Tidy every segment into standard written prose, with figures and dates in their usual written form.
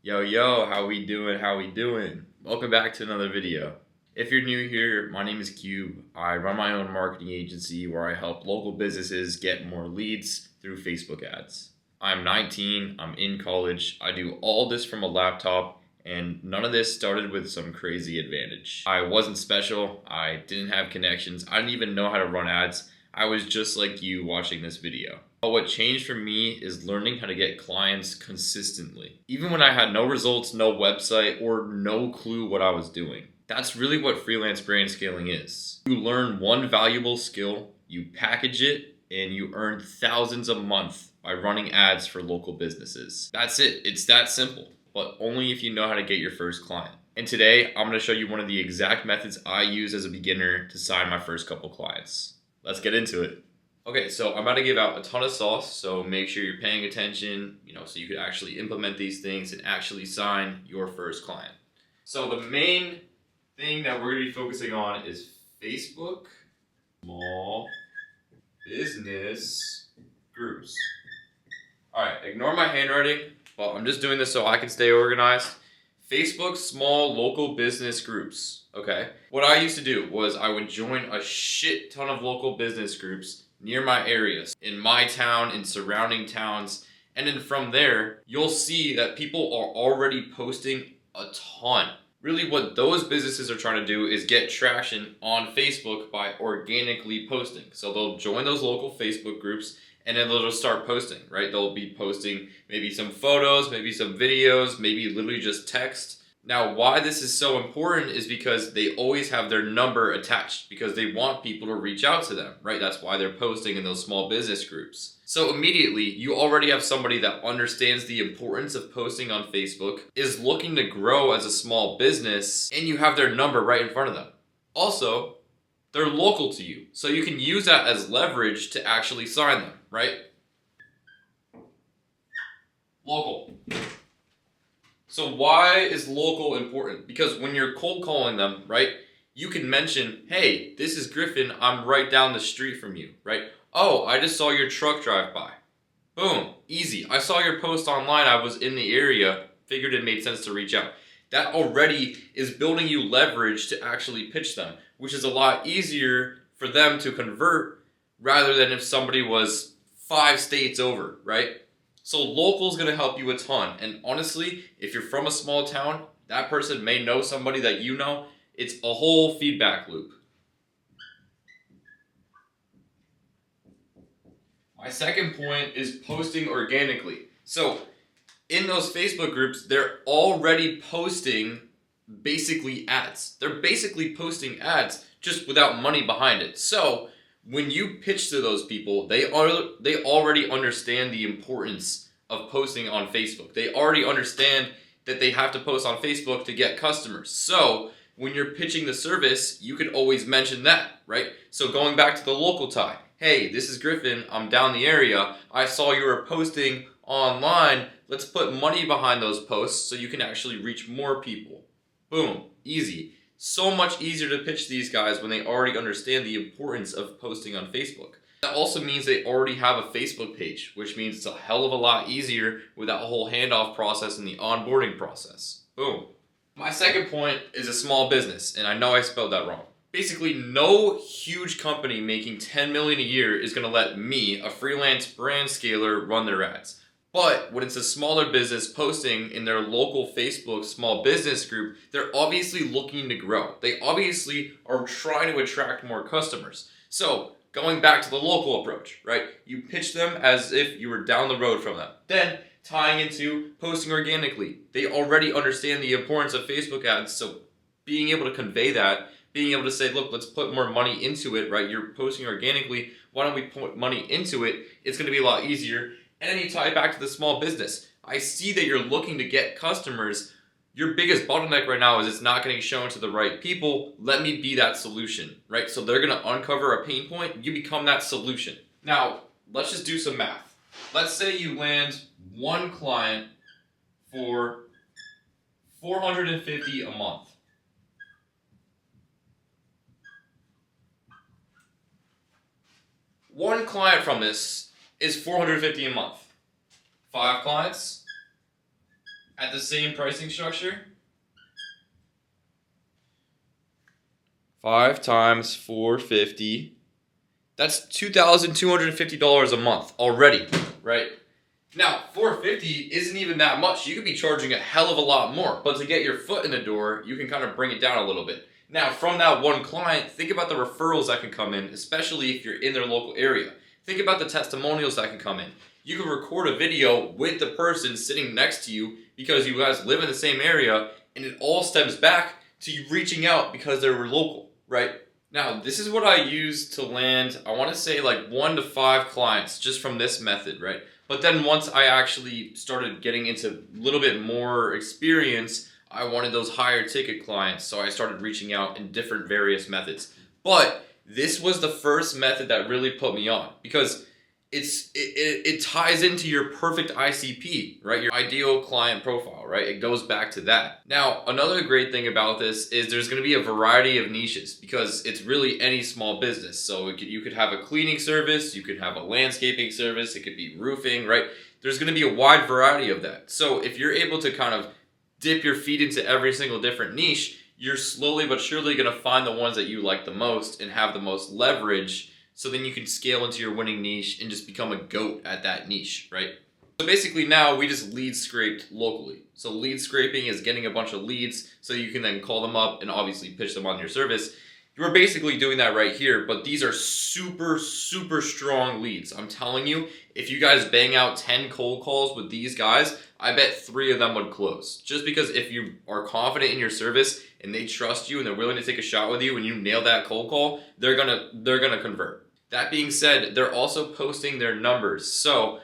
Yo, how we doing? How we doing? Welcome back to another video. If you're new here, my name is Cube. I run my own marketing agency where I help local businesses get more leads through Facebook ads. I'm 19, I'm in college, I do all this from a laptop, and none of this started with some crazy advantage. I wasn't special, I didn't have connections, I didn't even know how to run ads. I was just like you watching this video. But what changed for me is learning how to get clients consistently. Even when I had no results, no website, or no clue what I was doing. That's really what freelance brand scaling is. You learn one valuable skill, you package it, and you earn thousands a month by running ads for local businesses. That's it. It's that simple, but only if you know how to get your first client. And today, I'm going to show you one of the exact methods I use as a beginner to sign my first couple clients. Let's get into it. Okay, so I'm about to give out a ton of sauce, so make sure you're paying attention, so you can actually implement these things and actually sign your first client. So the main thing that we're going to be focusing on is Facebook small business groups. All right, ignore my handwriting, but I'm just doing this so I can stay organized. Facebook small local business groups, okay? What I used to do was I would join a shit ton of local business groups near my areas, in my town, in surrounding towns, and then from there, you'll see that people are already posting a ton. Really what those businesses are trying to do is get traction on Facebook by organically posting. So they'll join those local Facebook groups and then they'll just start posting, right? They'll be posting maybe some photos, maybe some videos, maybe literally just text. Now, why this is so important is because they always have their number attached because they want people to reach out to them, right? That's why they're posting in those small business groups. So immediately, you already have somebody that understands the importance of posting on Facebook, is looking to grow as a small business, and you have their number right in front of them. Also, they're local to you, so you can use that as leverage to actually sign them, right? Local. So why is local important? Because when you're cold calling them, right, you can mention, hey, this is Griffin, I'm right down the street from you, right? Oh, I just saw your truck drive by. Boom, easy. I saw your post online, I was in the area, figured it made sense to reach out. That already is building you leverage to actually pitch them, which is a lot easier for them to convert rather than if somebody was 5 states over, right? So local is going to help you a ton. And honestly, if you're from a small town, that person may know somebody that you know. It's a whole feedback loop. My second point is posting organically. So in those Facebook groups, they're already posting basically ads. They're basically posting ads just without money behind it. So when you pitch to those people, they already understand the importance of posting on Facebook. They already understand that they have to post on Facebook to get customers. So when you're pitching the service, you can always mention that, right? So going back to the local tie, hey, this is Griffin, I'm down the area, I saw you were posting online, let's put money behind those posts so you can actually reach more people. Boom, easy. So much easier to pitch these guys when they already understand the importance of posting on Facebook. That also means they already have a Facebook page, which means it's a hell of a lot easier with that whole handoff process and the onboarding process. Boom. My second point is a small business, and I know I spelled that wrong. Basically, no huge company making $10 million a year is going to let me, a freelance brand scaler, run their ads. But when it's a smaller business posting in their local Facebook small business group, they're obviously looking to grow. They obviously are trying to attract more customers. So going back to the local approach, right? You pitch them as if you were down the road from them. Then tying into posting organically. They already understand the importance of Facebook ads. So being able to convey that, being able to say, look, let's put more money into it, right? You're posting organically. Why don't we put money into it? It's going to be a lot easier. And then you tie it back to the small business. I see that you're looking to get customers. Your biggest bottleneck right now is it's not getting shown to the right people. Let me be that solution, right? So they're going to uncover a pain point. You become that solution. Now, let's just do some math. Let's say you land one client for $450 a month. One client from this is $450 a month. 5 clients, at the same pricing structure, 5 times 450, that's $2,250 a month already, right? Now, $450 isn't even that much. You could be charging a hell of a lot more, but to get your foot in the door, you can kind of bring it down a little bit. Now, from that one client, think about the referrals that can come in, especially if you're in their local area. Think about the testimonials that can come in. You can record a video with the person sitting next to you because you guys live in the same area, and it all stems back to you reaching out because they were local, right? Now, this is what I use to land, I want to say like 1 to 5 clients just from this method, right? But then once I actually started getting into a little bit more experience, I wanted those higher ticket clients, so I started reaching out in different various methods. But this was the first method that really put me on because it ties into your perfect ICP, right? Your ideal client profile, right? It goes back to that. Now, another great thing about this is there's going to be a variety of niches because it's really any small business. So you could have a cleaning service, you could have a landscaping service, it could be roofing, right? There's going to be a wide variety of that. So if you're able to kind of dip your feet into every single different niche, you're slowly but surely going to find the ones that you like the most and have the most leverage. So then you can scale into your winning niche and just become a GOAT at that niche, right? So basically now we just lead scraped locally. So lead scraping is getting a bunch of leads so you can then call them up and obviously pitch them on your service. You're basically doing that right here, but these are super, super strong leads. I'm telling you, if you guys bang out 10 cold calls with these guys, I bet 3 of them would close. Just because if you are confident in your service and they trust you and they're willing to take a shot with you and you nail that cold call, they're gonna convert. That being said, they're also posting their numbers. So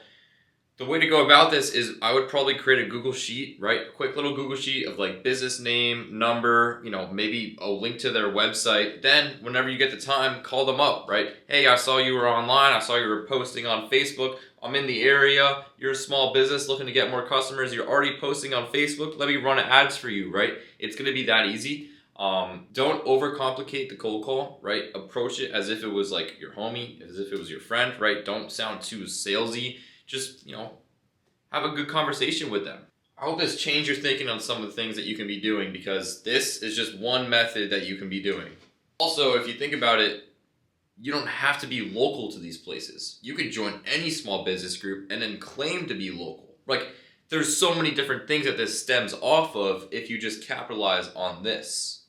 the way to go about this is I would probably create a Google Sheet, right? A quick little Google Sheet of like business name, number, maybe a link to their website. Then whenever you get the time, call them up, right? Hey, I saw you were online. I saw you were posting on Facebook. I'm in the area. You're a small business looking to get more customers. You're already posting on Facebook. Let me run ads for you, right? It's going to be that easy. Don't overcomplicate the cold call, right? Approach it as if it was like your homie, as if it was your friend, right? Don't sound too salesy. Just, have a good conversation with them. I hope this changed your thinking on some of the things that you can be doing because this is just one method that you can be doing. Also, if you think about it, you don't have to be local to these places. You could join any small business group and then claim to be local. Like, there's so many different things that this stems off of if you just capitalize on this.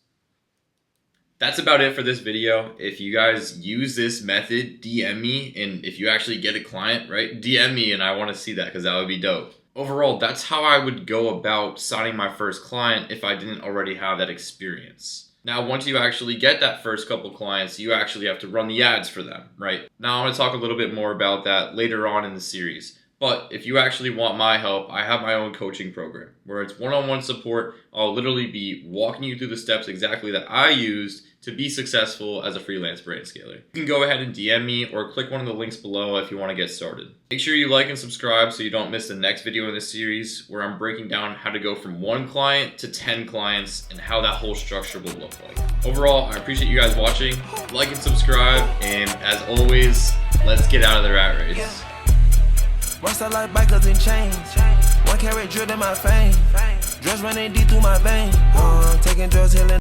That's about it for this video. If you guys use this method, DM me, and if you actually get a client, right, DM me and I want to see that because that would be dope. Overall, that's how I would go about signing my first client if I didn't already have that experience. Now, once you actually get that first couple clients, you actually have to run the ads for them, right? Now, I'm going to talk a little bit more about that later on in the series. But if you actually want my help, I have my own coaching program where it's one-on-one support. I'll literally be walking you through the steps exactly that I used to be successful as a freelance brand scaler. You can go ahead and DM me or click one of the links below if you want to get started. Make sure you like and subscribe so you don't miss the next video in this series where I'm breaking down how to go from 1 client to 10 clients and how that whole structure will look like. Overall, I appreciate you guys watching. Like and subscribe, and as always, let's get out of the rat race. Once I like bikers and chains, 1 carat drilled in my fame, drugs running deep through my veins, taking drugs healing.